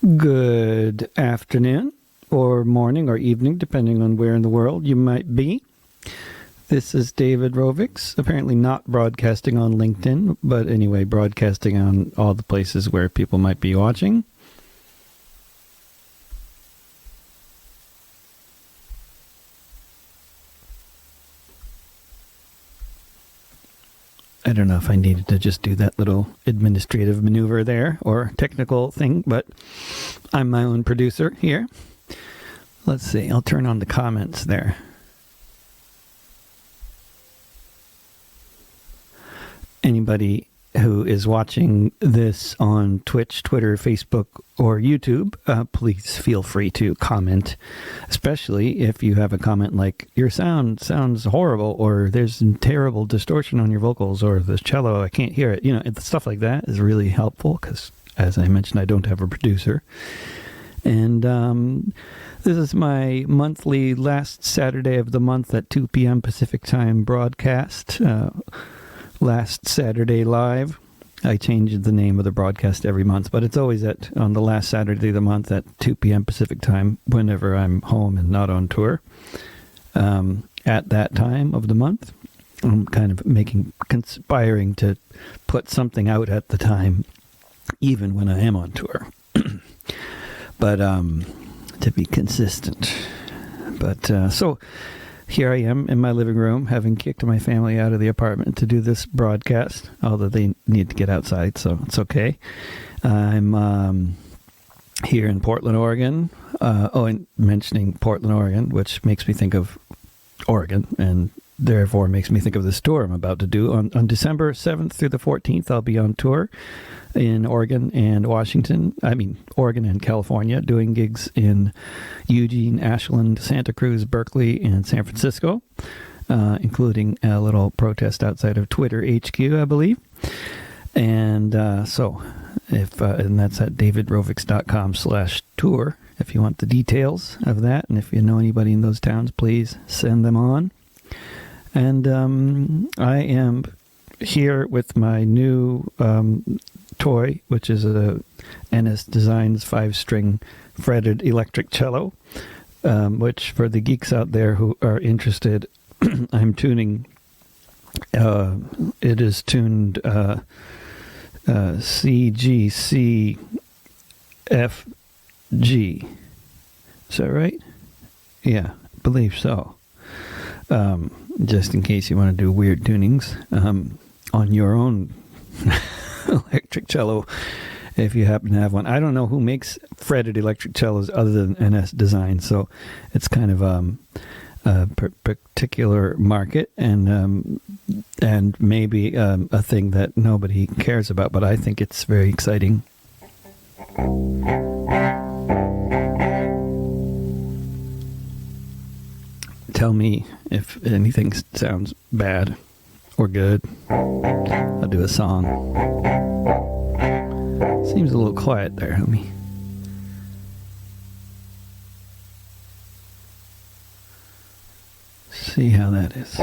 Good afternoon, or morning, or evening, depending on where in the world you might be. This is David Rovix, apparently not broadcasting on LinkedIn, but anyway, broadcasting on all the places where people might be watching. I don't know if I needed to just do that little administrative maneuver there or technical thing, but I'm my own producer here. Let's see, I'll turn on the comments there. Anybody who is watching this on Twitch, Twitter, Facebook, or YouTube, please feel free to comment, especially if you have a comment like, your sound sounds horrible, or there's terrible distortion on your vocals, or the cello, I can't hear it. You know, stuff like that is really helpful because, as I mentioned, I don't have a producer. And this is my monthly last Saturday of the month at 2 p.m. Pacific Time broadcast. Last Saturday live. I changed the name of the broadcast every month, but it's always on the last Saturday of the month at 2 p.m. Pacific Time whenever I'm home and not on tour. At that time of the month, I'm kind of conspiring to put something out at the time, even when I am on tour. But to be consistent. But so here I am in my living room, having kicked my family out of the apartment to do this broadcast, although they need to get outside, so it's okay. I'm here in Portland, Oregon. And mentioning Portland, Oregon, which makes me think of Oregon, and therefore makes me think of this tour I'm about to do. On December 7th through the 14th, I'll be on tour in Oregon and Oregon and California, doing gigs in Eugene, Ashland, Santa Cruz, Berkeley, and San Francisco, including a little protest outside of Twitter HQ, I believe. And so, and that's at davidrovix.com/tour if you want the details of that. And if you know anybody in those towns, please send them on. And I am here with my new toy, which is a NS Designs 5-string fretted electric cello, which for the geeks out there who are interested, I'm tuning. It is tuned CGC FG. Is that right? Yeah, I believe so. Just in case you want to do weird tunings on your own electric cello, if you happen to have one. I don't know who makes fretted electric cellos other than NS Design, so it's kind of a particular market and maybe a thing that nobody cares about, but I think it's very exciting. Tell me if anything sounds bad or good. I'll do a song. Seems a little quiet there. Let me see how that is.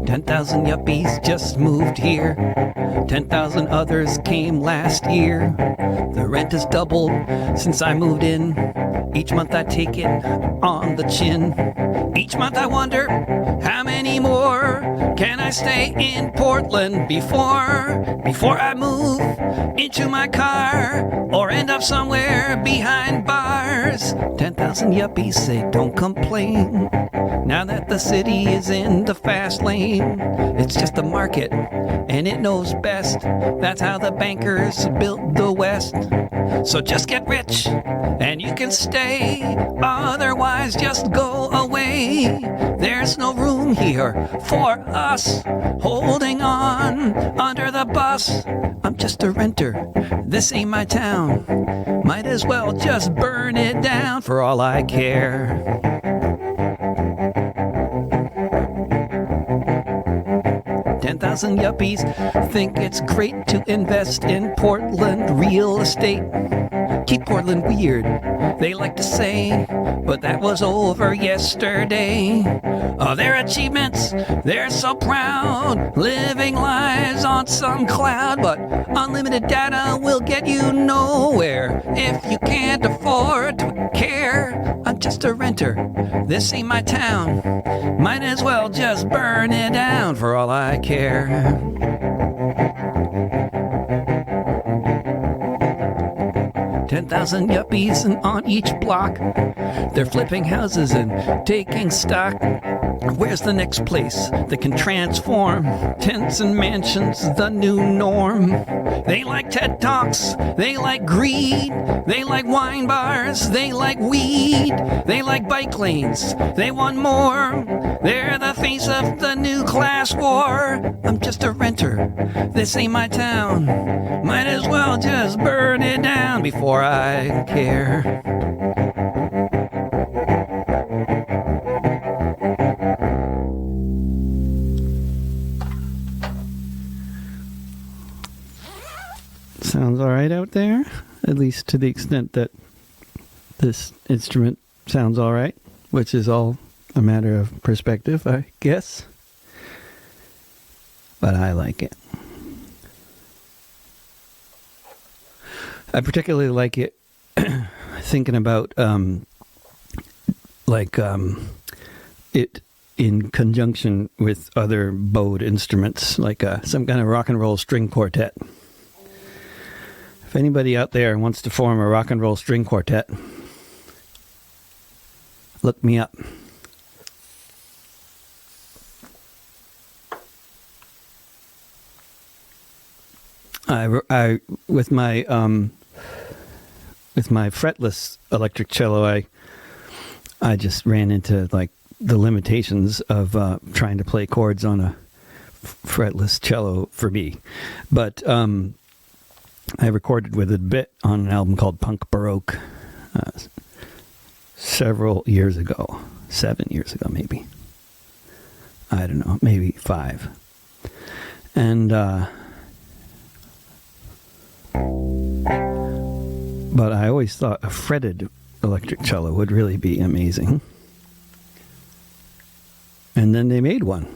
10,000 yuppies just moved here. 10,000 others came last year. The rent has doubled since I moved in. Each month I take it on the chin. Each month I wonder, how many more can I stay in Portland before I move into my car or end up somewhere behind bars? 10,000 yuppies say don't complain. Now that the city is in the fast lane, it's just a market and it knows best. That's how the bankers built the West. So just get rich and you can stay, otherwise just go away. There's no room here for us, holding on under the bus. I'm just a renter, this ain't my town. Might as well just burn it down for all I care. 10,000 yuppies think it's great to invest in Portland real estate. Keep Portland weird, they like to say, but that was over yesterday. Their achievements, they're so proud, living lives on some cloud, but unlimited data will get you nowhere if you can't afford to care. I'm just a renter, this ain't my town. Might as well just burn it down for all I care. 10,000 yuppies and on each block, they're flipping houses and taking stock. Where's the next place that can transform tents and mansions the new norm? They like TED Talks, they like greed, they like wine bars, they like weed, they like bike lanes, they want more. They're the face of the new class war. I'm just a renter, this ain't my town. Might as well just burn it down before I care. Sounds all right out there, at least to the extent that this instrument sounds all right, which is all a matter of perspective, I guess. But I like it. I particularly like it thinking about it in conjunction with other bowed instruments, like some kind of rock and roll string quartet. If anybody out there wants to form a rock and roll string quartet, look me up. I with my fretless electric cello, I just ran into like the limitations of trying to play chords on a fretless cello for me, but I recorded with it a bit on an album called Punk Baroque several years ago, 7 years ago maybe. I don't know, maybe 5. And but I always thought a fretted electric cello would really be amazing. And then they made one.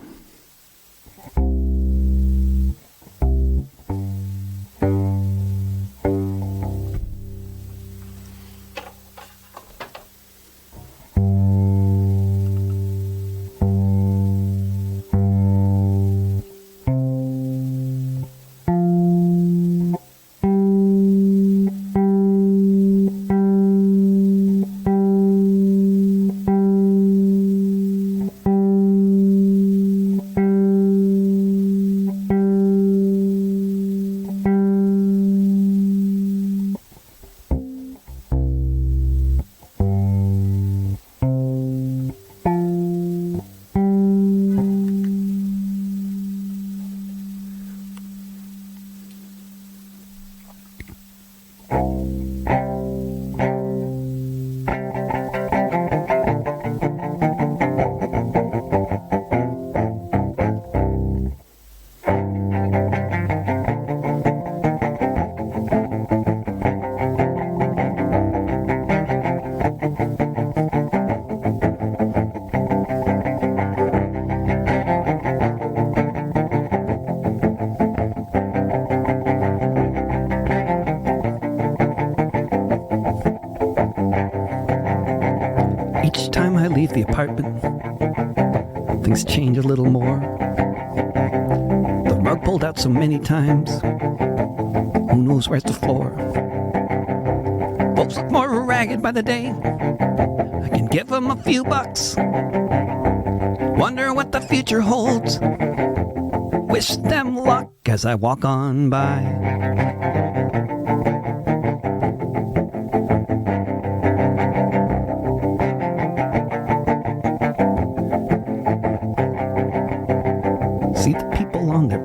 Each time I leave the apartment, things change a little more. The rug pulled out so many times, who knows where's the floor? Folks look more ragged by the day, I can give them a few bucks. Wonder what the future holds, wish them luck as I walk on by.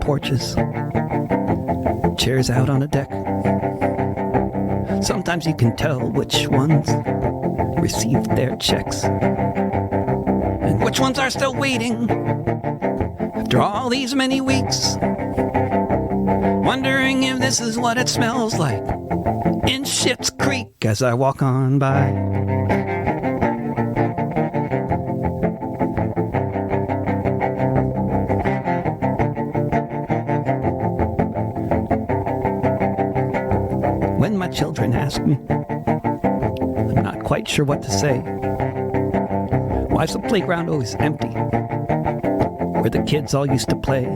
porches, chairs out on a deck. Sometimes you can tell which ones received their checks and which ones are still waiting after all these many weeks, wondering if this is what it smells like in Schitt's Creek as I walk on by. When my children ask me, I'm not quite sure what to say. Why's the playground always empty, where the kids all used to play?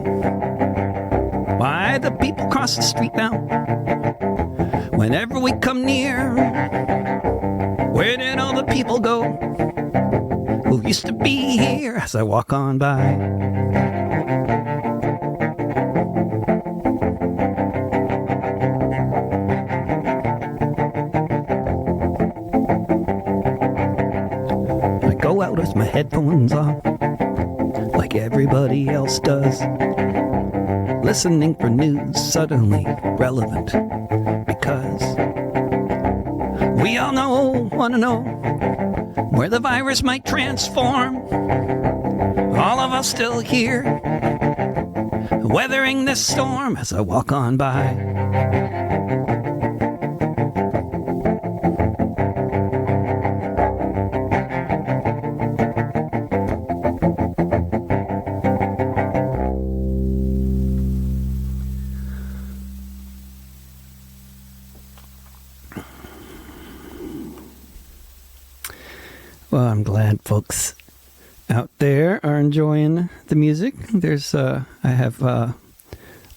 Why the people cross the street now, whenever we come near? Where did all the people go who used to be here as I walk on by? I go out with my headphones on, like everybody else does, listening for news suddenly relevant, because we all want to know where the virus might transform. All of us still here, weathering this storm as I walk on by. Well, I'm glad folks out there are enjoying the music. There's, I have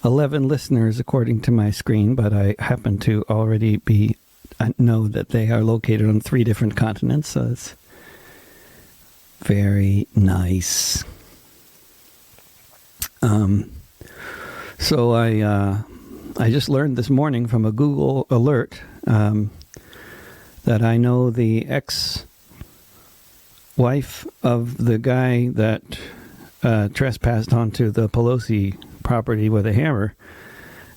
11 listeners according to my screen, but I happen to already know that they are located on 3 different continents, so it's very nice. So I just learned this morning from a Google alert that I know the ex-wife of the guy that trespassed onto the Pelosi property with a hammer,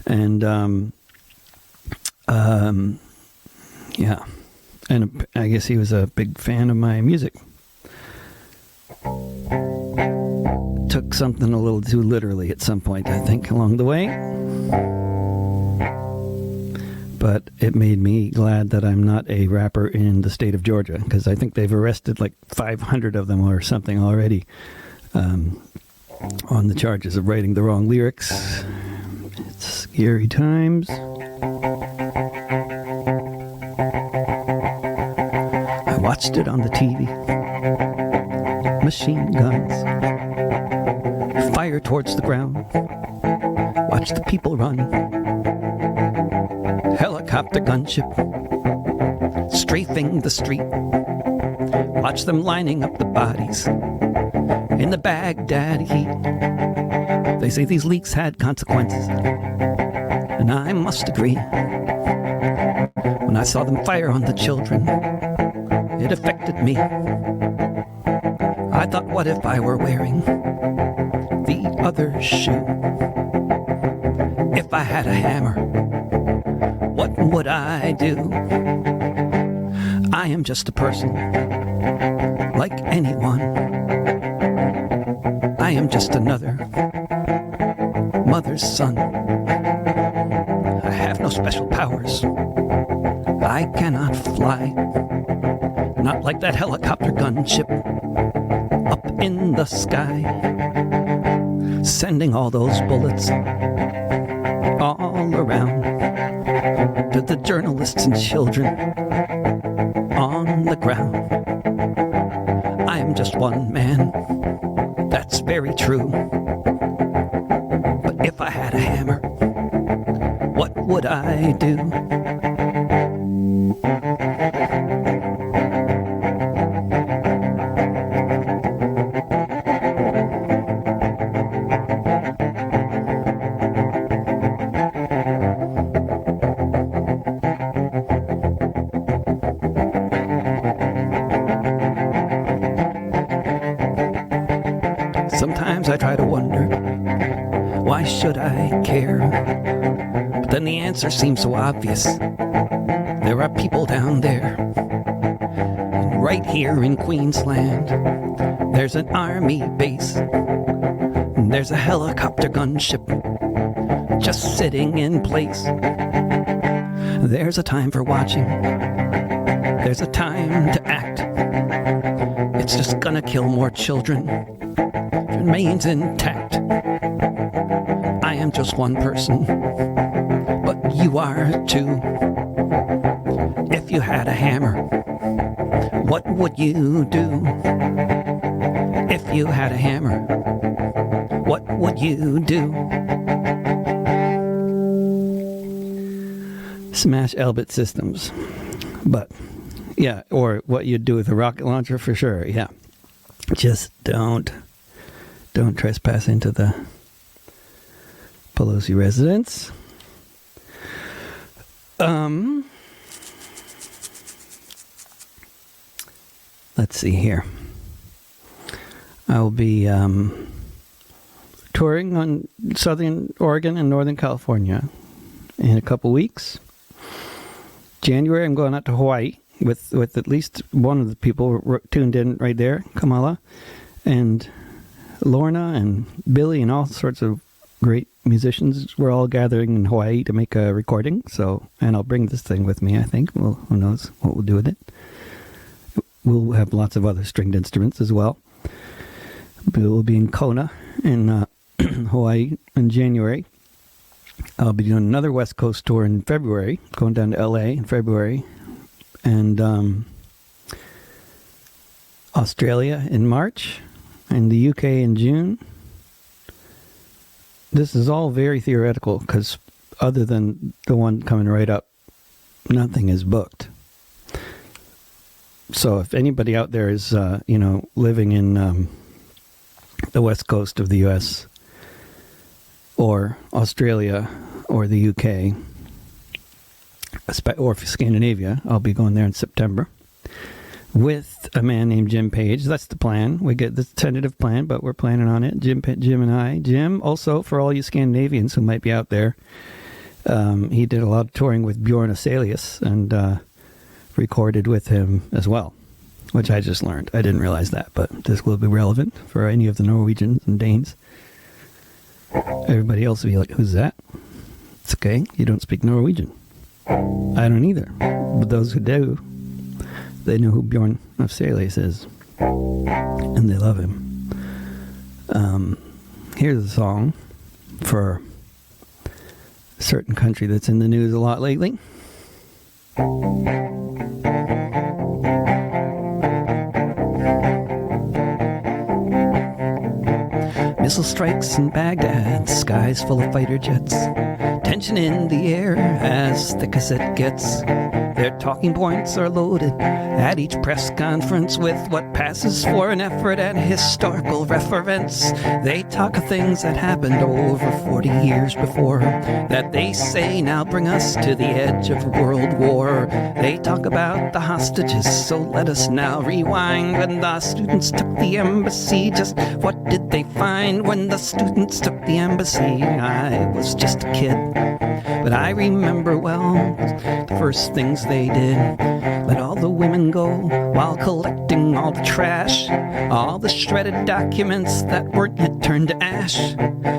and yeah, and I guess he was a big fan of my music. Took something a little too literally at some point, I think, along the way. But it made me glad that I'm not a rapper in the state of Georgia, because I think they've arrested like 500 of them or something already on the charges of writing the wrong lyrics. It's scary times. I watched it on the TV. Machine guns, fire towards the ground. Watch the people run. Helicopter gunship strafing the street. Watch them lining up the bodies in the Baghdad heat. They say these leaks had consequences, and I must agree. When I saw them fire on the children, it affected me. I thought, what if I were wearing the other shoe? If I had a hammer, what would I do? I am just a person, like anyone. I am just another mother's son. I have no special powers. I cannot fly, not like that helicopter gunship up in the sky, sending all those bullets all around to the journalists and children on the ground. I am just one man, that's very true. But if I had a hammer, what would I do? should I care? But then the answer seems so obvious. There are people down there. And right here in Queensland, there's an army base. And there's a helicopter gunship just sitting in place. There's a time for watching. There's a time to act. It's just gonna kill more children. It remains intact. I am just one person, but you are too. If you had a hammer, what would you do? If you had a hammer, what would you do? Smash Elbit systems. But, yeah, or what you'd do with a rocket launcher for sure, yeah. Just don't trespass into the Pelosi residence. Let's see here. I will be touring on Southern Oregon and Northern California in a couple weeks. January, I'm going out to Hawaii with at least one of the people tuned in right there, Kamala, and Lorna and Billy and all sorts of great musicians. We're all gathering in Hawaii to make a recording. So, and I'll bring this thing with me, I think. Well, who knows what we'll do with it. We'll have lots of other stringed instruments as well. But we'll be in Kona in Hawaii in January. I'll be doing another West Coast tour in February, going down to LA in February, and Australia in March, and the UK in June. This is all very theoretical, because other than the one coming right up, nothing is booked. So if anybody out there is, living in the West Coast of the U.S., or Australia, or the UK, or Scandinavia, I'll be going there in September with a man named Jim Page. That's the plan. We get the tentative plan, but we're planning on it. Jim and I. Jim, also, for all you Scandinavians who might be out there, he did a lot of touring with Bjorn Aselius and recorded with him as well, which I just learned. I didn't realize that, but this will be relevant for any of the Norwegians and Danes. Everybody else will be like, who's that? It's okay, you don't speak Norwegian. I don't either. But those who do, they know who Bjorn Afselius is. And they love him. Here's a song for a certain country that's in the news a lot lately. Missile strikes in Baghdad, skies full of fighter jets. Tension in the air, as thick as it gets. Their talking points are loaded at each press conference with what passes for an effort at historical reference. They talk of things that happened over 40 years before, that they say now bring us to the edge of world war. They talk about the hostages, so let us now rewind. When the students took the embassy, just what did they find? When the students took the embassy, I was just a kid, but I remember well the first things they did. Let all the women go while collecting all the trash, all the shredded documents that weren't yet turned to ash,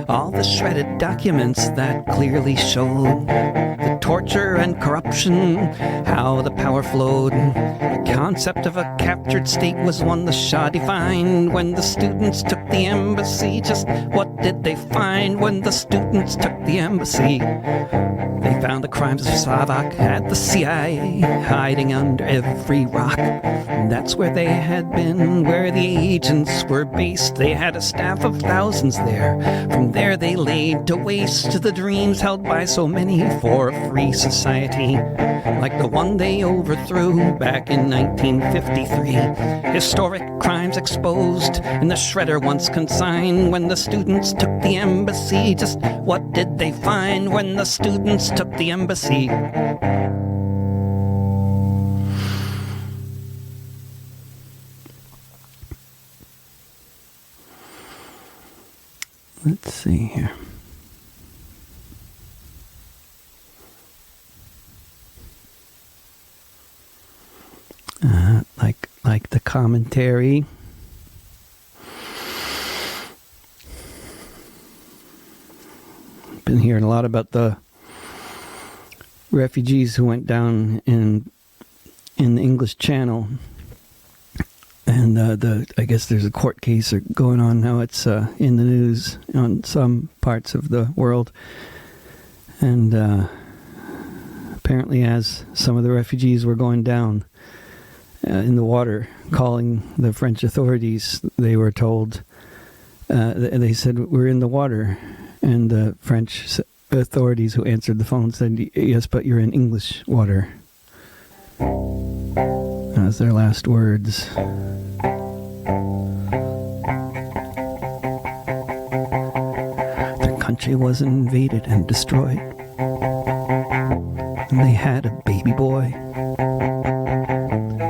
all the shredded documents that clearly showed the torture and corruption, how the power flowed. The concept of a captured state was one the Shah defined. When the students took the embassy, just what did they find? When the students took the embassy, they found the crimes of Savak at the CIA, hiding under every rock. And that's where they had been, where the agents were based. They had a staff of thousands there. From there they laid to waste the dreams held by so many for a free society, like the one they overthrew back in 1953. Historic crimes exposed and the shredder once consigned. When the students took the embassy, just what did they find? When the students took the embassy, let's see here. Like the commentary. Been hearing a lot about the refugees who went down in the English Channel, and I guess there's a court case going on now. It's in the news on some parts of the world, and apparently, as some of the refugees were going down in the water, calling the French authorities, they were told. They said, "We're in the water," and the French authorities who answered the phone said, "Yes, but you're in English water." That was their last words. Their country was invaded and destroyed, and they had a baby boy.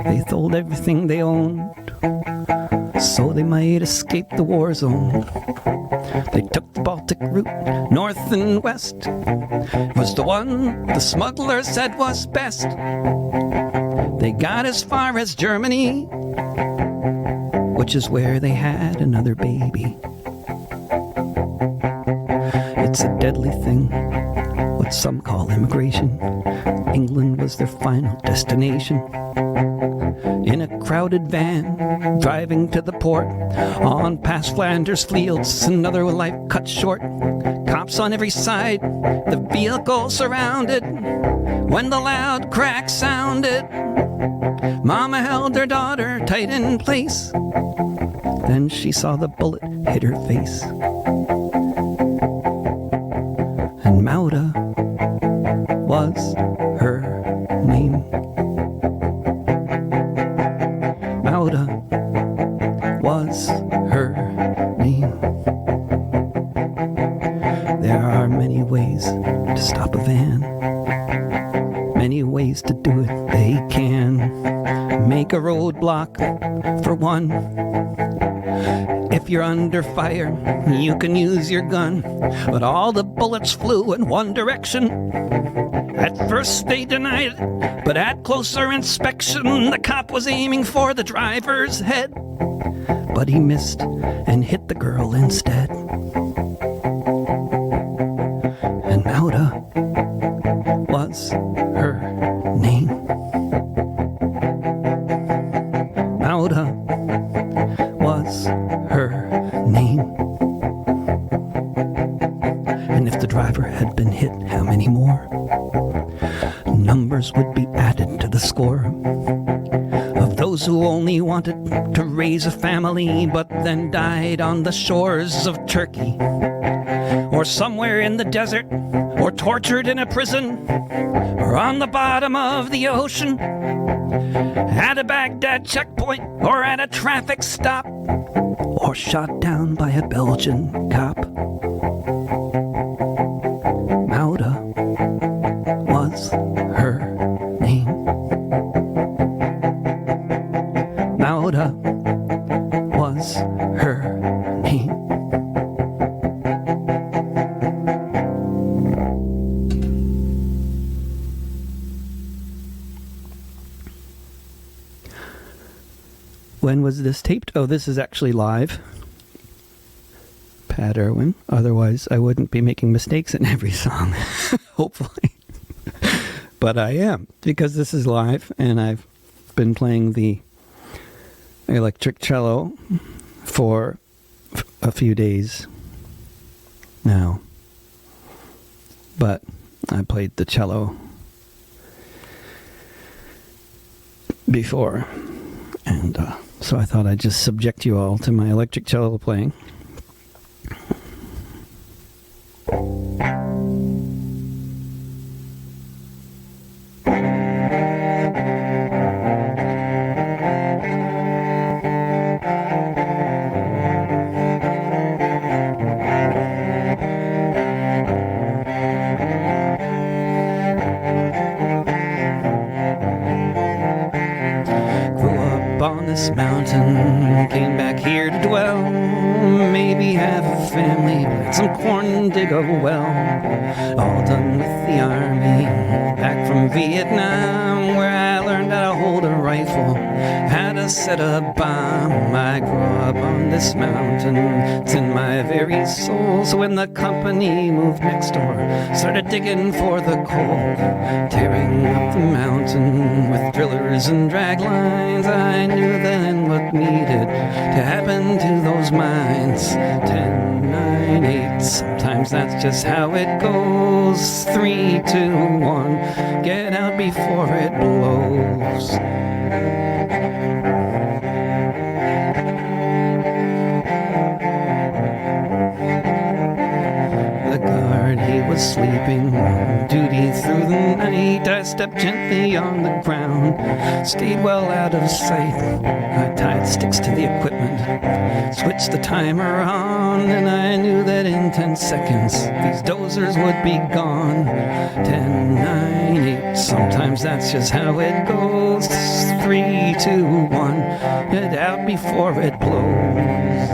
They sold everything they owned so they might escape the war zone. They took the Baltic route, north and west. It was the one the smuggler said was best. They got as far as Germany, which is where they had another baby. It's a deadly thing, what some call immigration. England was their final destination. In a crowded van, driving to the port, on past Flanders fields, another life cut short. Cops on every side, the vehicle surrounded. When the loud crack sounded, Mama held her daughter tight in place. Then she saw the bullet hit her face. And Mauda was her name. Mauda was her name. There are many ways to stop a van, many ways to do it they can. Make a roadblock, for one. If you're under fire, you can use your gun, but all the bullets flew in one direction. At first they denied it, but at closer inspection, the cop was aiming for the driver's head. But he missed and hit the girl instead. And Mauda was her name. Mauda was her name. And if the driver had been hit, how many more? Numbers would be added to the score of those who only wanted to raise a family but then died on the shores of Turkey, or somewhere in the desert, or tortured in a prison, or on the bottom of the ocean, at a Baghdad checkpoint, or at a traffic stop, or shot down by a Belgian cop. Mauda was her name. Mauda was her name. When was this taped? Oh, this is actually live. Pat Irwin. Otherwise, I wouldn't be making mistakes in every song. Hopefully. But I am, because this is live, and I've been playing the electric cello for a few days now. But I played the cello before, and so I thought I'd just subject you all to my electric cello playing. On this mountain, came back here to dwell, maybe have a family, plant some corn and dig a well. All done with the army, back from Vietnam, where I learned learned how to hold a rifle, how to set a bomb. I grew up on this mountain, it's in my very soul. So when the company moved next door, started digging for the coal, tearing up the mountain with drillers and drag lines, I knew then what needed to happen to those mines. 10, 9, 8, sometimes that's just how it goes. 3, 2, 1, get out before it blows. The guard, he was sleeping on duty through the night. I stepped gently on the ground, stayed well out of sight. I tied sticks to the equipment, switched the timer on, and I knew that in 10 seconds these dozers would be gone. 10, 9, 8, sometimes that's just how it goes. 3, 2, 1, get out before it blows.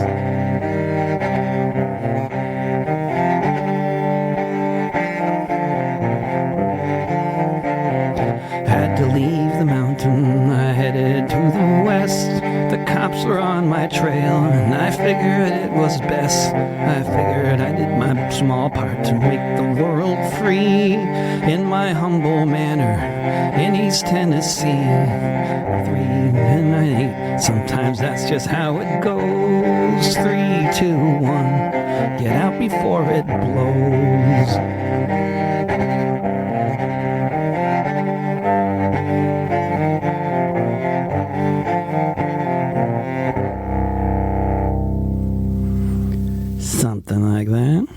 To leave the mountain, I headed to the west. The cops were on my trail, and I figured it was best. I figured I did my small part to make the world free in my humble manner in East Tennessee. 3, and 8, sometimes that's just how it goes. 3, 2, 1, get out before it blows. Something like that.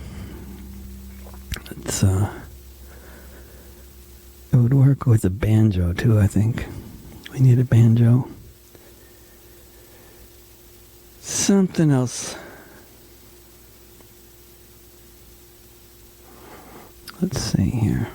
It would work with a banjo too, I think. We need a banjo. Something else. Let's see here.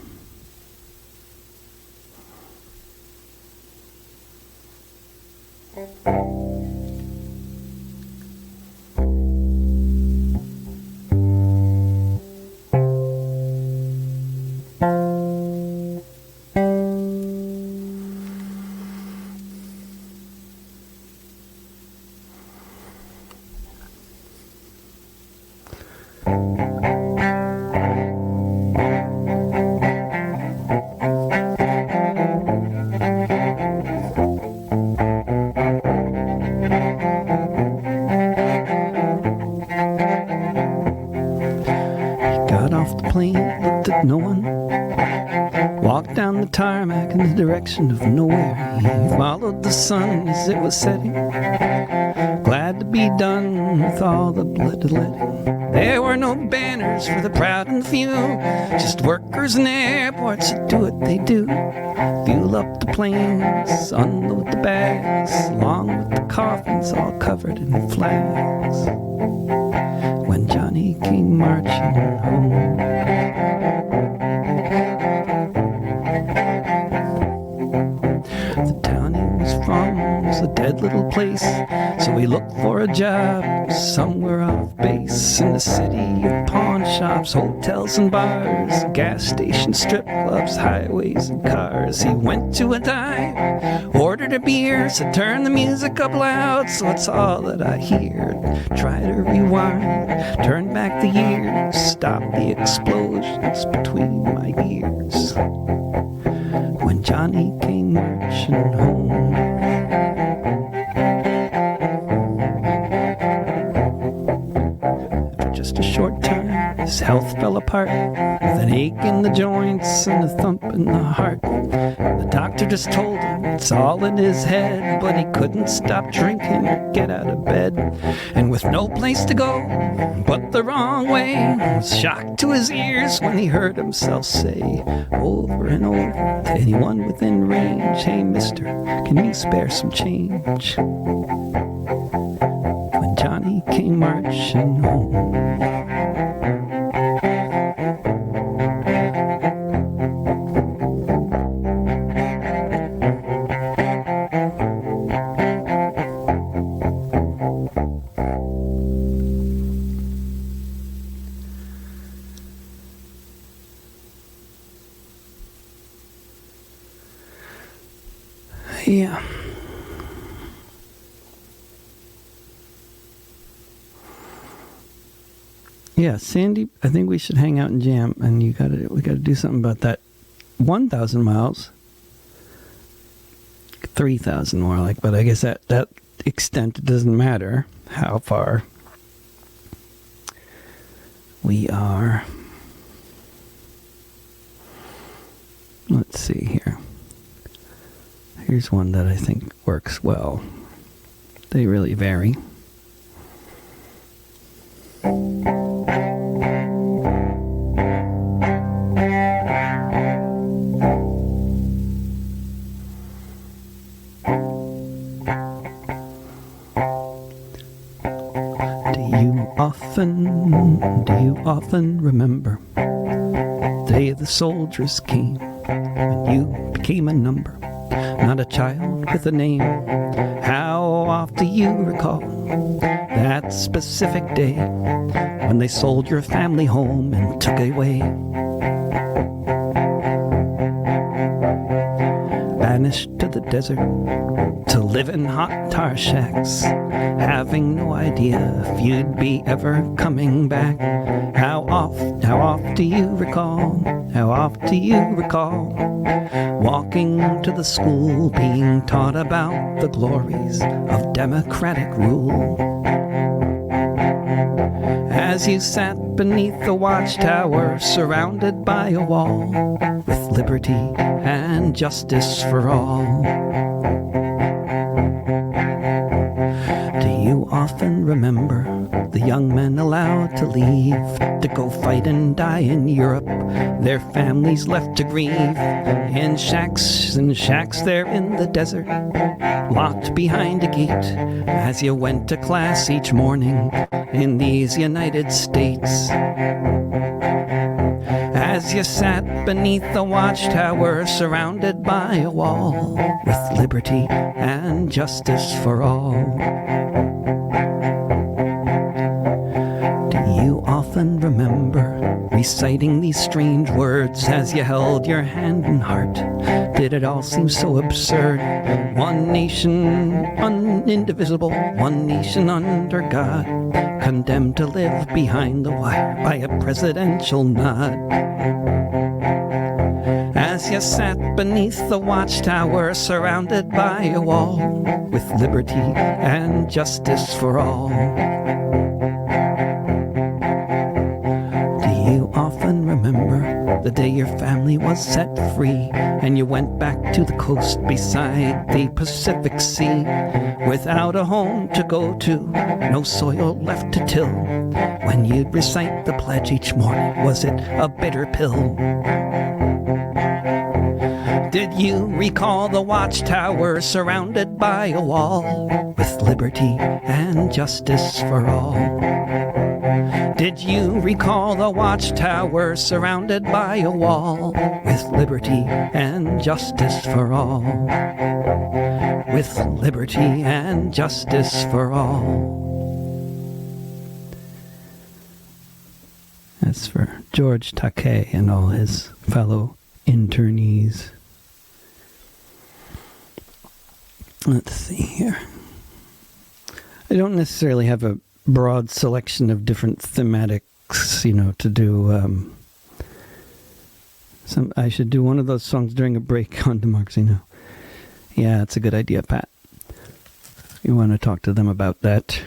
Looked at no one, walked down the tarmac in the direction of nowhere. He followed the sun as it was setting, glad to be done with all the bloodletting. There were no banners for the proud and few, just workers in airports that do what they do. Fuel up the planes, unload the bags, along with the coffins all covered in flags. When Johnny came marching home, the town he was from was a dead little place, so he looked for a job somewhere off base. In the city of pawn shops, hotels and bars, gas stations, strip clubs, highways and cars. He went to a dive, ordered a beer, said turn the music up loud so it's all that I hear. Try to rewind, turn back the years, stop the explosions between my ears. When Johnny came marching home, for just a short time his health fell apart, with an ache in the joints and a thump in the heart. The doctor just told him it's all in his head, but he couldn't stop drinking or get out of bed. And with no place to go but the wrong way, he was shocked to his ears when he heard himself say over and over to anyone within range, "Hey mister, can you spare some change?" When Johnny came marching home. Yeah, Sandy, I think we should hang out and jam, and we gotta do something about that. 1,000 miles. 3,000 more like, but I guess that extent, it doesn't matter how far we are. Let's see here. Here's one that I think works well. They really vary. Do you often remember the day the soldiers came when you became a number, not a child with a name? How oft do you recall that specific day when they sold your family home and took away? Banished to the desert to live in hot tar shacks, having no idea if you'd be ever coming back. How oft do you recall, how oft do you recall walking to the school, being taught about the glories of democratic rule? As you sat beneath the watchtower, surrounded by a wall, with liberty and justice for all. Do you often remember the young men allowed to leave to go fight and die in Europe, their families left to grieve in shacks and shacks there in the desert, locked behind a gate as you went to class each morning in these United States? As you sat beneath the watchtower, surrounded by a wall, with liberty and justice for all. Do you often remember reciting these strange words as you held your hand and heart? Did it all seem so absurd? One nation, indivisible, one nation under God, condemned to live behind the wire by a presidential nod. As you sat beneath the watchtower, surrounded by a wall, with liberty and justice for all. Do you often remember the day your family was set free and you went back to the coast beside the Pacific Sea, without a home to go to, no soil left to till? When you'd recite the pledge each morning, was it a bitter pill? Did you recall the watchtower surrounded by a wall, with liberty and justice for all? Did you recall the watchtower surrounded by a wall, with liberty and justice for all? With liberty and justice for all. That's for George Takei and all his fellow internees. Let's see here. I don't necessarily have a broad selection of different thematics, to do. I should do one of those songs during a break on Democracy Now! Yeah, it's a good idea, Pat. You want to talk to them about that.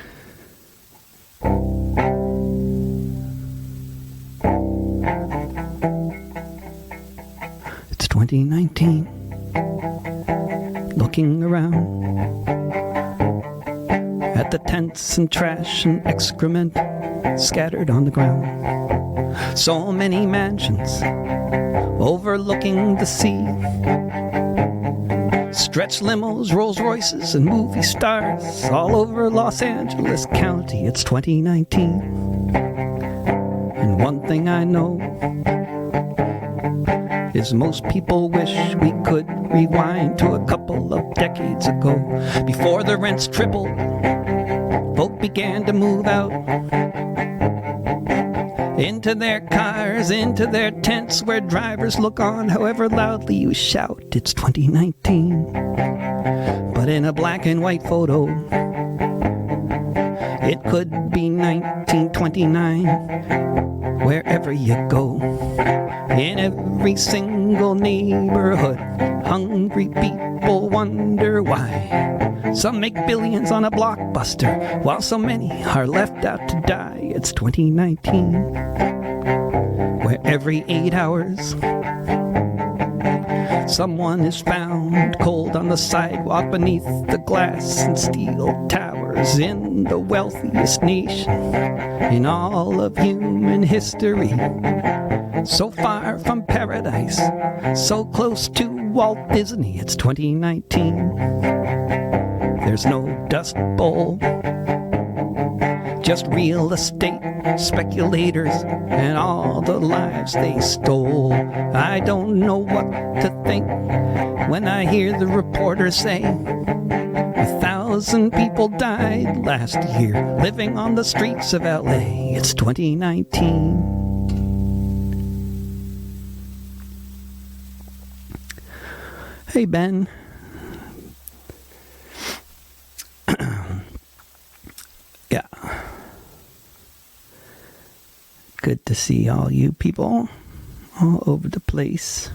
It's 2019. Looking around at the tents and trash and excrement scattered on the ground. So many mansions overlooking the sea. Stretch limos, Rolls Royces, and movie stars all over Los Angeles County. It's 2019. And one thing I know is most people wish we could rewind to a couple of decades ago, before the rents tripled, folk began to move out into their cars, into their tents, where drivers look on however loudly you shout. It's 2019, but in a black and white photo, It could be 1929, wherever you go. In every single neighborhood, hungry people wonder why. Some make billions on a blockbuster, while so many are left out to die. It's 2019, where every 8 hours someone is found cold on the sidewalk beneath the glass and steel towers in the wealthiest nation in all of human history. So far from paradise, so close to Walt Disney. It's 2019. There's no Dust Bowl, just real estate speculators and all the lives they stole. I don't know what to think when I hear the reporters say 1,000 people died last year living on the streets of LA. It's 2019. Hey, Ben. Yeah. Good to see all you people all over the place.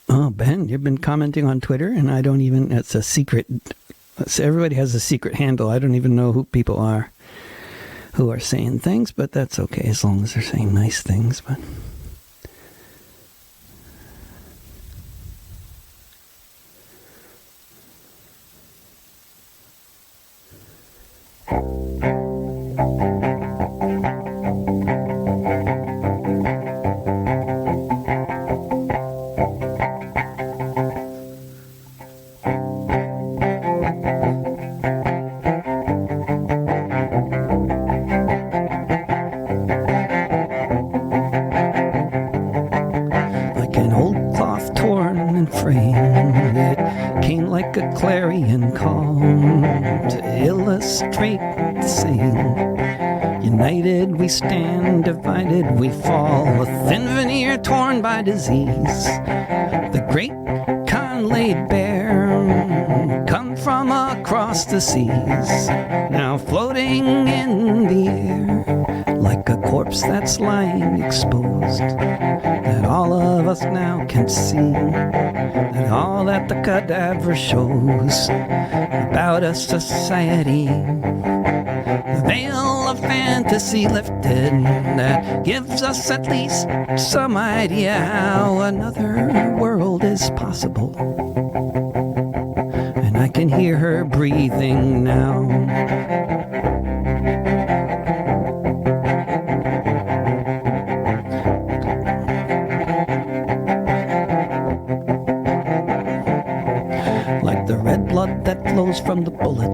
Oh, Ben, you've been commenting on Twitter, and I don't even, it's a secret. Everybody has a secret handle. I don't even know who people are who are saying things, but that's okay as long as they're saying nice things. But clarion call to illustrate the saying, united we stand, divided we fall, a thin veneer torn by disease. The great Khan laid bare, come from across the seas, now floating in the air like a corpse that's lying exposed, that all of us now can see, and all that the cadaver shows about a society, the veil of fantasy lifted, that gives us at least some idea how another world is possible. And I can hear her breathing now. The red blood that flows from the bullet,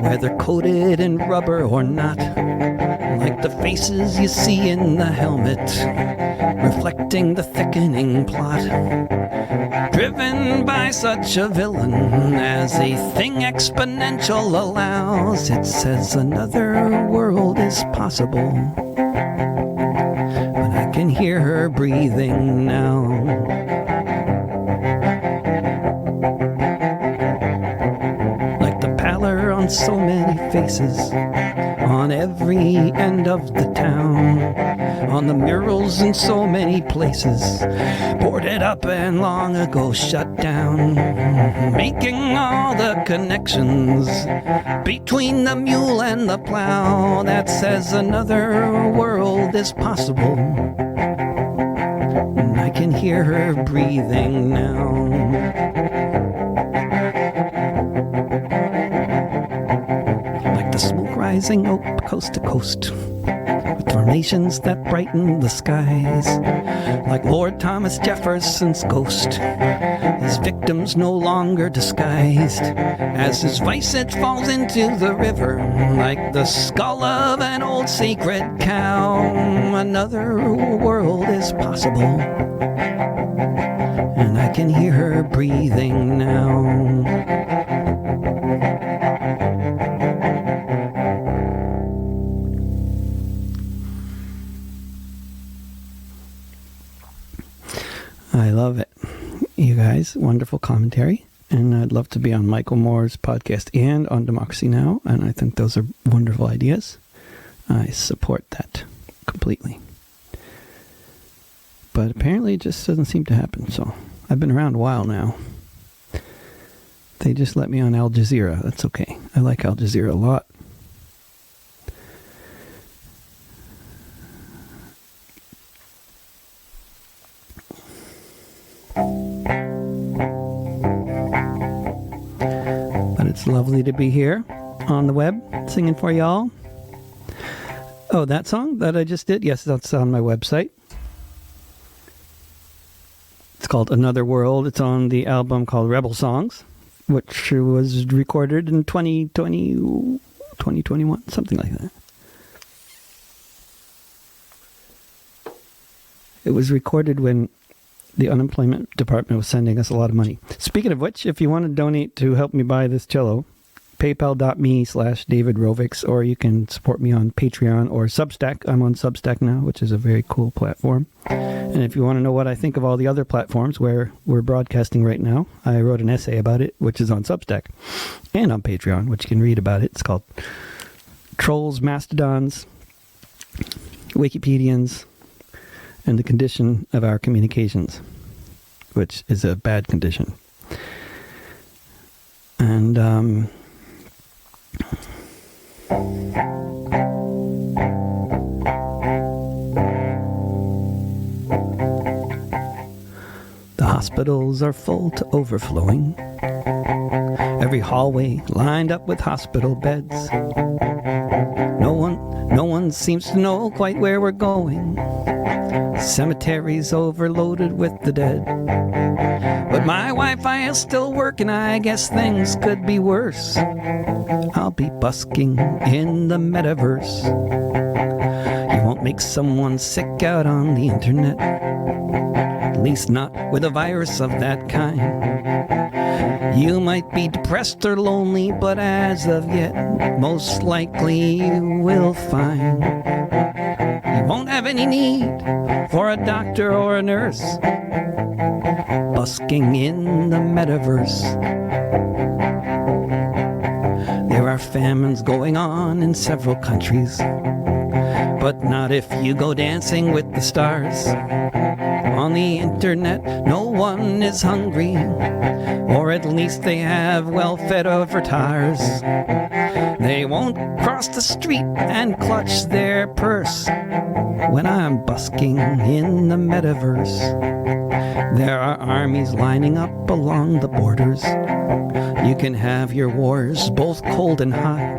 whether coated in rubber or not, like the faces you see in the helmet, reflecting the thickening plot, driven by such a villain as a thing exponential allows. It says another world is possible, but I can hear her breathing now. On so many faces, on every end of the town, on the murals in so many places, boarded up and long ago shut down, making all the connections between the mule and the plow, that says another world is possible, and I can hear her breathing now. Rising up coast to coast, with formations that brighten the skies, like Lord Thomas Jefferson's ghost, his victims no longer disguised, as his visage falls into the river, like the skull of an old sacred cow. Another world is possible, and I can hear her breathing now. I love it. You guys, wonderful commentary. And I'd love to be on Michael Moore's podcast and on Democracy Now! And I think those are wonderful ideas. I support that completely. But apparently it just doesn't seem to happen. So I've been around a while now. They just let me on Al Jazeera. That's okay. I like Al Jazeera a lot. But it's lovely to be here on the web singing for y'all. Oh, that song that I just did? Yes, that's on my website. It's called Another World. It's on the album called Rebel Songs, which was recorded in 2021, something like that. It was recorded when the unemployment department was sending us a lot of money. Speaking of which, if you want to donate to help me buy this cello, paypal.me/David Rovix, or you can support me on Patreon or Substack. I'm on Substack now, which is a very cool platform. And if you want to know what I think of all the other platforms where we're broadcasting right now, I wrote an essay about it, which is on Substack and on Patreon, which you can read about it. It's called Trolls, Mastodons, Wikipedians, and the Condition of Our Communications, which is a bad condition. And the hospitals are full to overflowing. Every hallway lined up with hospital beds. No one seems to know quite where we're going. Cemeteries overloaded with the dead. But my Wi-Fi is still working, I guess things could be worse. I'll be busking in the metaverse. You won't make someone sick out on the internet. At least not with a virus of that kind. You might be depressed or lonely, but as of yet, most likely you will find you won't have any need for a doctor or a nurse. Busking in the metaverse. There are famines going on in several countries, but not if you go dancing with the stars. On the internet, no one is hungry, or at least they have well-fed avatars. They won't cross the street and clutch their purse when I'm busking in the metaverse. There are armies lining up along the borders. You can have your wars both cold and hot.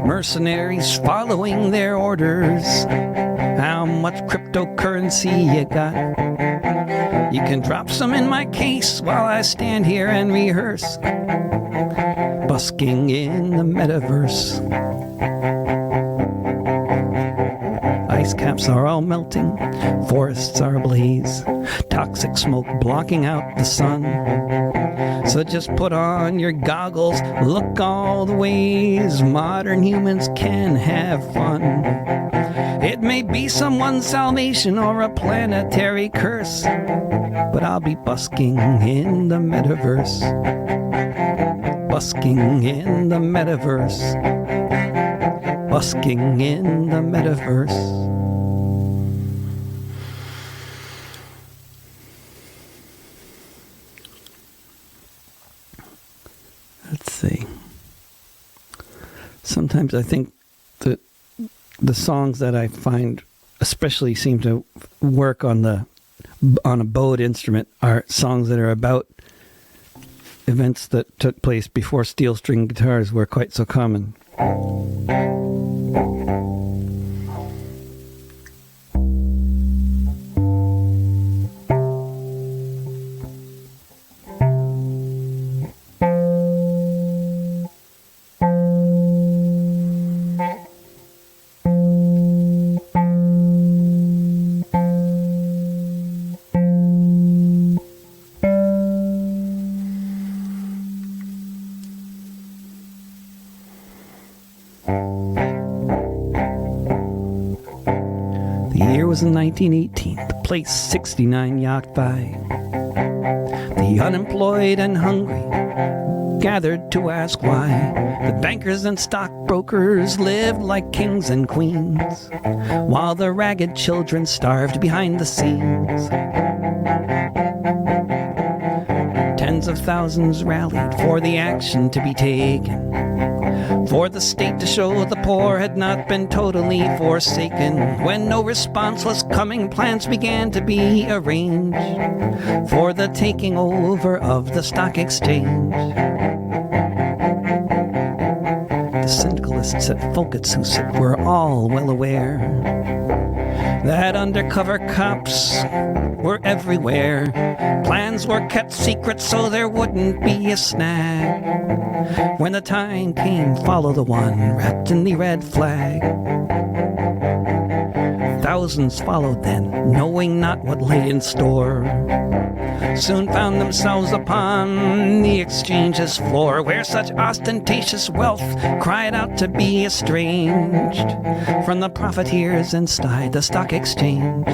Mercenaries following their orders. How much cryptocurrency you got? You can drop some in my case while I stand here and rehearse. Busking in the metaverse. Ice caps are all melting, forests are ablaze, toxic smoke blocking out the sun. So just put on your goggles, look all the ways modern humans can have fun. It may be someone's salvation or a planetary curse, but I'll be busking in the metaverse. Busking in the metaverse. Busking in the metaverse. Let's see. Sometimes I think that the songs that I find especially seem to work on a bowed instrument are songs that are about events that took place before steel string guitars were quite so common. The year was in 1918, the place 69 yacht by. The The unemployed and hungry gathered to ask why the bankers and stockbrokers lived like kings and queens, while the ragged children starved behind the scenes. Tens of thousands rallied for the action to be taken, for the state to show the poor had not been totally forsaken. When no response was coming, plans began to be arranged for the taking over of the stock exchange. The syndicalists at Folketshus were all well aware that undercover cops were everywhere. Plans were kept secret so there wouldn't be a snag. When the time came, follow the one wrapped in the red flag. Thousands followed then, knowing not what lay in store. Soon found themselves upon the exchange's floor, where such ostentatious wealth cried out to be estranged from the profiteers inside the stock exchange.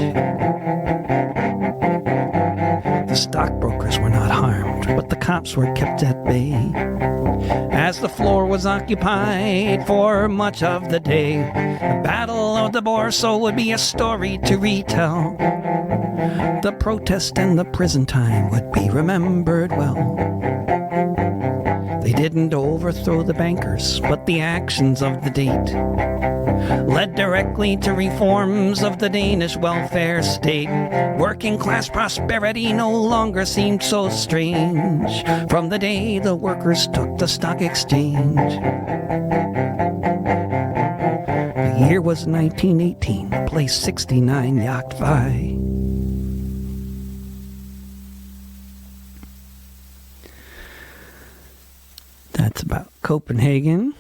The stockbrokers were not harmed, but the cops were kept at bay, as the floor was occupied for much of the day. The Battle of the Bourse would be a story to retell. The protest and the prison time would be remembered well. They didn't overthrow the bankers, but the actions of the date led directly to reforms of the Danish welfare state. Working class prosperity no longer seemed so strange from the day the workers took the stock exchange. The year was 1918, place 69 Yacht Vi. That's about Copenhagen.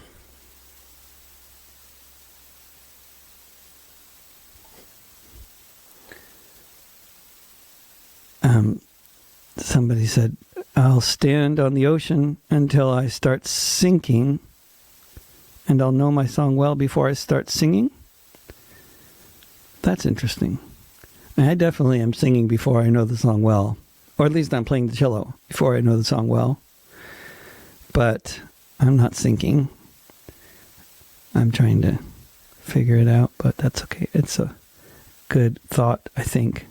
Somebody said, I'll stand on the ocean until I start sinking, and I'll know my song well before I start singing. That's interesting. I definitely am singing before I know the song well, or at least I'm playing the cello before I know the song well. But I'm not sinking. I'm trying to figure it out, but that's okay. It's a good thought, I think.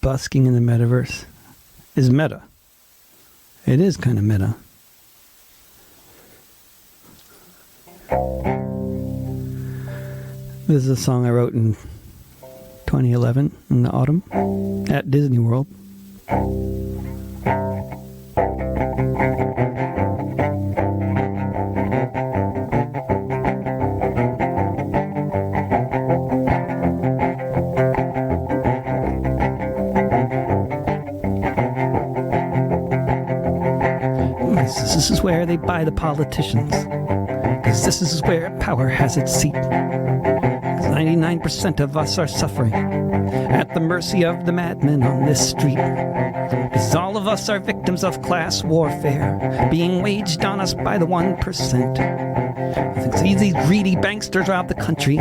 Busking in the metaverse is meta. It is kind of meta. This is a song I wrote in 2011 in the autumn at Disney World. This is where they buy the politicians, 'cause this is where power has its seat. 'Cause 99% of us are suffering at the mercy of the madmen on this street. 'Cause all of us are victims of class warfare being waged on us by the 1%. These greedy banksters rob the country,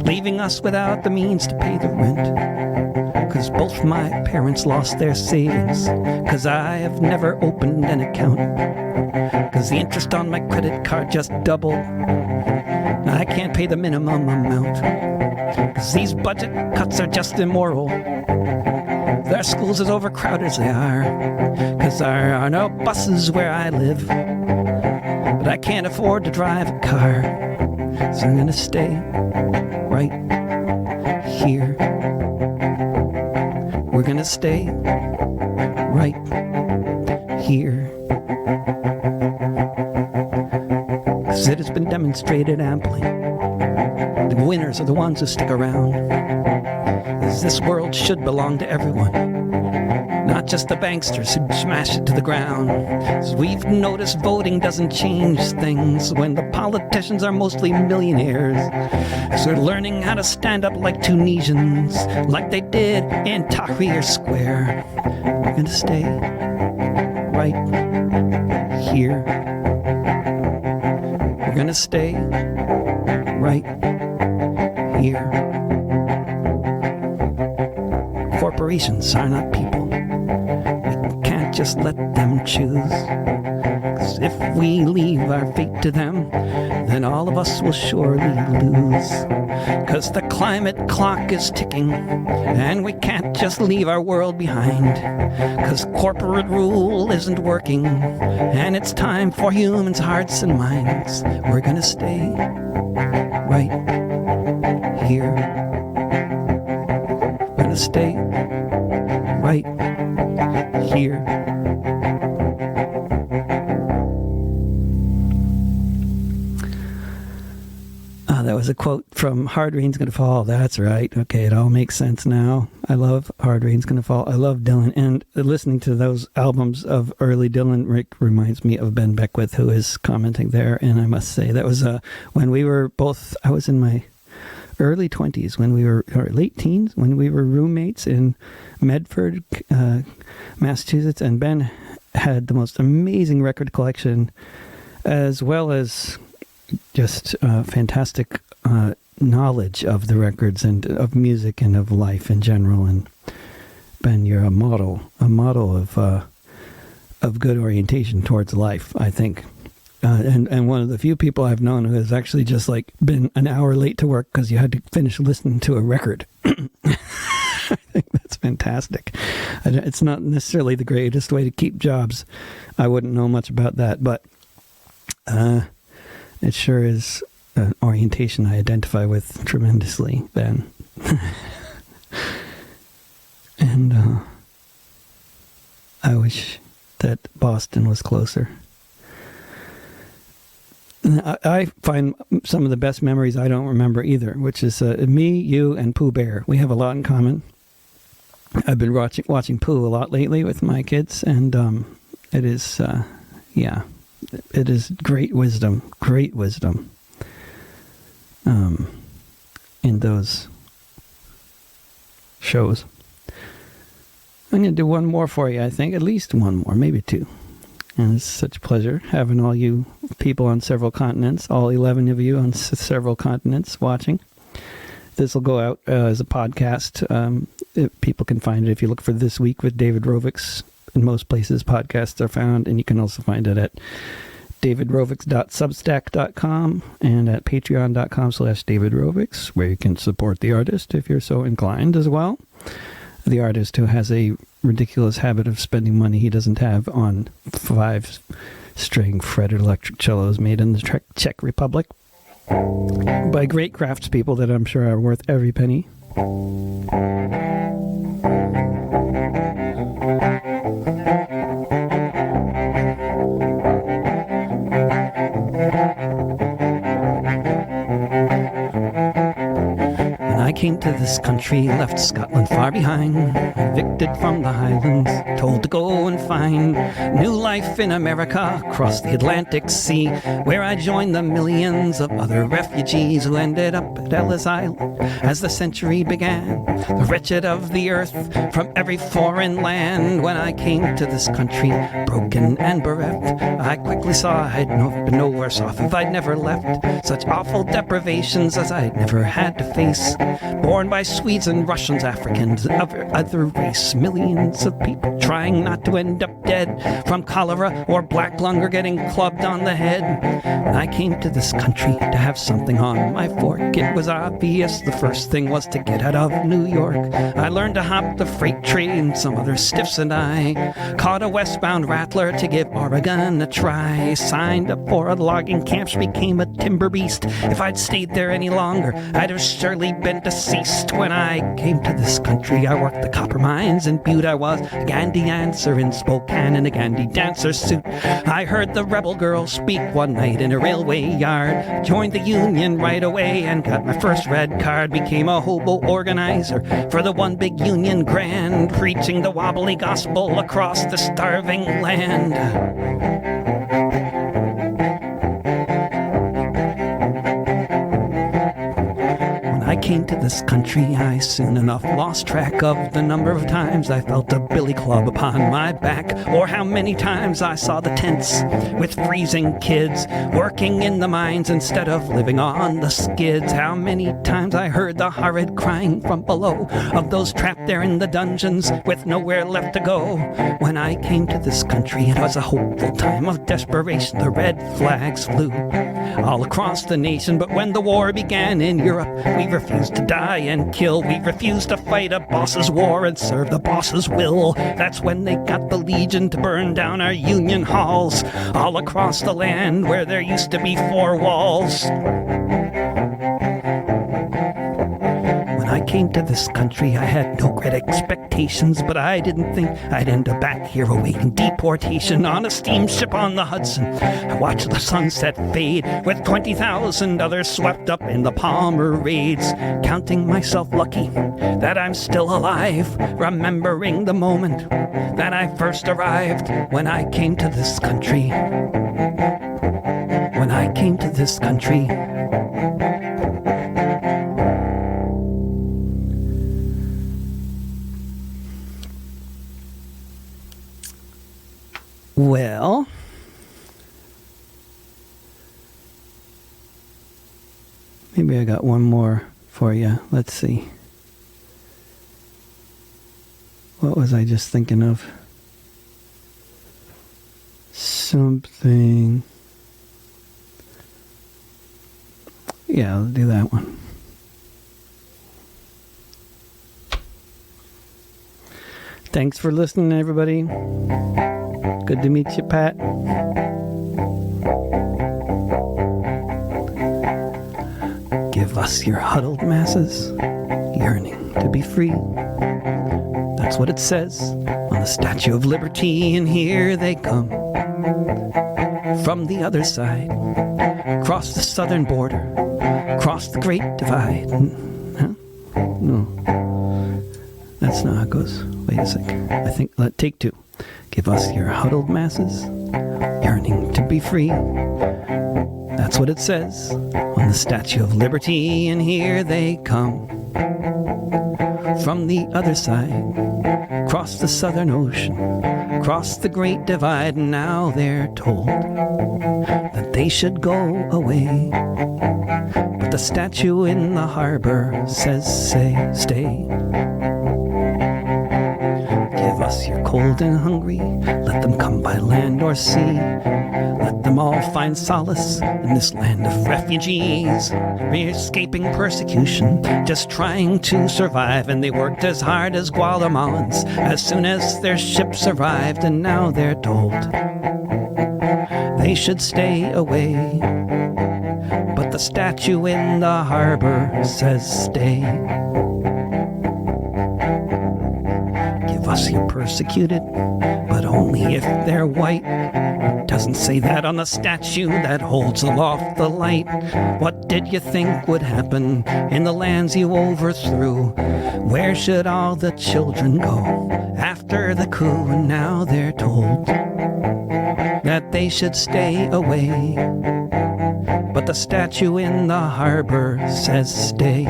leaving us without the means to pay the rent. 'Cause both my parents lost their savings, 'cause I have never opened an account. 'Cause the interest on my credit card just doubled, I can't pay the minimum amount. 'Cause these budget cuts are just immoral, their schools as overcrowded as they are. 'Cause there are no buses where I live, but I can't afford to drive a car. So I'm gonna stay right here. We're gonna stay right here. 'Cause it has been demonstrated amply, the winners are the ones who stick around. 'Cause this world should belong to everyone, not just the banksters who smash it to the ground. 'Cause we've noticed voting doesn't change things when the politicians are mostly millionaires. 'Cause they're learning how to stand up like Tunisians, like they did in Tahrir Square. We're gonna stay right here. We're gonna stay right here. Corporations are not people. We can't just let them choose. 'Cause if we leave our fate to them, then all of us will surely lose. 'Cause the climate clock is ticking, and we can't just leave our world behind. 'Cause corporate rule isn't working, and it's time for humans' hearts and minds. We're gonna stay right here. We're gonna stay right here. That was a quote from Hard Rain's Gonna Fall. That's right. Okay, it all makes sense now. I love Hard Rain's Gonna Fall. I love Dylan. And listening to those albums of early Dylan, Rick reminds me of Ben Beckwith, who is commenting there. And I must say, that was when we were both, I was in my early 20s, or late teens, when we were roommates in Medford, Massachusetts. And Ben had the most amazing record collection, as well as just fantastic knowledge of the records and of music and of life in general. And Ben, you're a model of good orientation towards life, I think. And one of the few people I've known who has actually just like been an hour late to work because you had to finish listening to a record. I think that's fantastic. It's not necessarily the greatest way to keep jobs. I wouldn't know much about that, but it sure is an orientation I identify with tremendously, Ben. And I wish that Boston was closer. I find some of the best memories I don't remember either, which is me, you, and Pooh Bear. We have a lot in common. I've been watching Pooh a lot lately with my kids, and it is, it is great wisdom in those shows. I'm going to do one more for you, I think. At least one more, maybe two. And it's such a pleasure having all you people on several continents, all 11 of you on several continents watching. This will go out as a podcast. People can find it if you look for This Week with David Rovics. In most places podcasts are found, and you can also find it at davidrovics.substack.com and at patreon.com/davidrovics, where you can support the artist if you're so inclined as well. The artist who has a ridiculous habit of spending money he doesn't have on 5-string fretted electric cellos made in the Czech Republic by great craftspeople that I'm sure are worth every penny. I came to this country, left Scotland far behind, evicted from the Highlands, told to go and find new life in America, across the Atlantic Sea, where I joined the millions of other refugees who ended up at Ellis Island as the century began. The wretched of the earth from every foreign land. When I came to this country, broken and bereft, I quickly saw I'd been no worse off if I'd never left. Such awful deprivations as I'd never had to face. Born by Swedes and Russians, Africans, of other race. Millions of people trying not to end up dead from cholera or black lung or getting clubbed on the head. When I came to this country to have something on my fork, it was obvious the first thing was to get out of New York. I learned to hop the freight train, some other stiffs and I caught a westbound rattler to give Oregon a try. Signed up for a logging camps, became a timber beast. If I'd stayed there any longer, I'd have surely been deceased. When I came to this country, I worked the copper mines in Butte. I was a Gandhi dancer in Spokane in a Gandhi dancer suit. I heard the rebel girl speak one night in a railway yard. Joined the union right away and got my first red card. Became a hobo organizer for the one big union grand, preaching the wobbly gospel across the starving land. I came to this country, I soon enough lost track of the number of times I felt a billy club upon my back, or how many times I saw the tents with freezing kids working in the mines instead of living on the skids. How many times I heard the horrid crying from below of those trapped there in the dungeons with nowhere left to go. When I came to this country, it was a hopeful time of desperation. The red flags flew all across the nation, but when the war began in Europe, we refused to die and kill. We refused to fight a boss's war and serve the boss's will. That's when they got the Legion to burn down our union halls all across the land where there used to be 4 walls. When I came to this country, I had no great expectations, but I didn't think I'd end up back here awaiting deportation on a steamship on the Hudson. I watched the sunset fade with 20,000 others swept up in the Palmer raids, counting myself lucky that I'm still alive, remembering the moment that I first arrived when I came to this country. When I came to this country. Well, maybe I got one more for you. Let's see. What was I just thinking of? Something. Yeah, I'll do that one. Thanks for listening, everybody. Good to meet you, Pat. Give us your huddled masses, yearning to be free. That's what it says on the Statue of Liberty, and here they come from the other side, across the southern border, across the Great Divide. Huh? No, that's not how it goes. Wait a sec. I think, take 2. Give us your huddled masses, yearning to be free. That's what it says on the Statue of Liberty, and here they come from the other side, across the Southern Ocean, across the Great Divide, and now they're told that they should go away. But the statue in the harbor says, stay. Give us your cold and hungry, let them come by land or sea. Let them all find solace in this land of refugees, escaping persecution, just trying to survive. And they worked as hard as Guatemalans as soon as their ships arrived, and now they're told they should stay away. But the statue in the harbor says stay. Give us your persecuted, but only if they're white. Doesn't say that on the statue that holds aloft the light. What did you think would happen in the lands you overthrew? Where should all the children go after the coup? And now they're told that they should stay away. But the statue in the harbor says stay.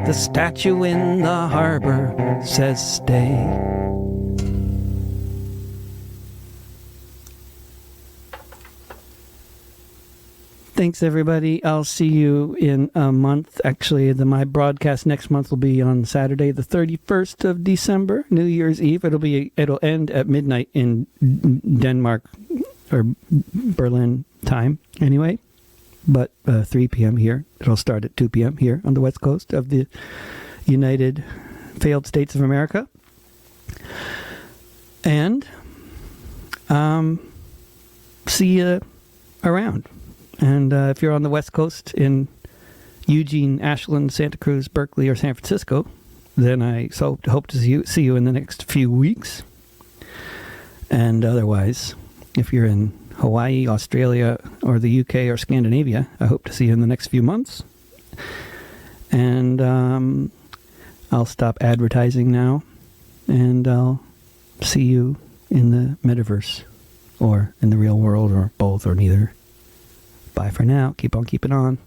The statue in the harbor says stay. Thanks, everybody. I'll see you in a month. Actually, my broadcast next month will be on Saturday, the 31st of December, New Year's Eve. It'll end at midnight in Denmark or Berlin time, anyway. But 3 p.m. here. It'll start at 2 p.m. here on the west coast of the United Failed States of America. And see you around. And if you're on the West Coast in Eugene, Ashland, Santa Cruz, Berkeley, or San Francisco, then I hope to see you in the next few weeks. And otherwise, if you're in Hawaii, Australia, or the UK or Scandinavia, I hope to see you in the next few months. And I'll stop advertising now, and I'll see you in the metaverse, or in the real world, or both, or neither. Bye for now. Keep on keeping on.